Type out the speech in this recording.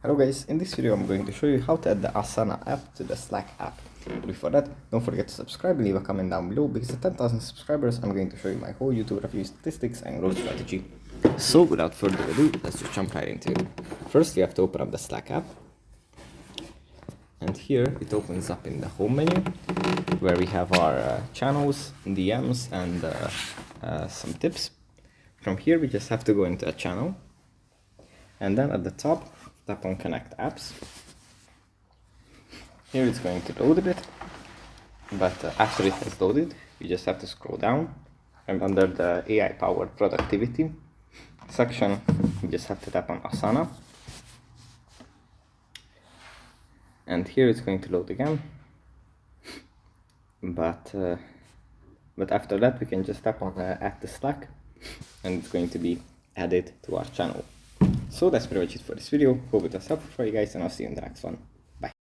Hello guys, in this video I'm going to show you how to add the Asana app to the Slack app. But before that, don't forget to subscribe and leave a comment down below, because at 10,000 subscribers I'm going to show you my whole YouTube review statistics and growth strategy. So without further ado, let's just jump right into it. First you have to open up the Slack app. And here it opens up in the home menu, where we have our channels, DMs and some tips. From here we just have to go into a channel. And then at the top, tap on Connect Apps. Here it's going to load a bit, but after it has loaded, you just have to scroll down, and under the AI-powered productivity section, you just have to tap on Asana. And here it's going to load again, but after that we can just tap on Add to Slack, and it's going to be added to our channel. So that's pretty much it for this video. Hope it was helpful for you guys, and I'll see you in the next one.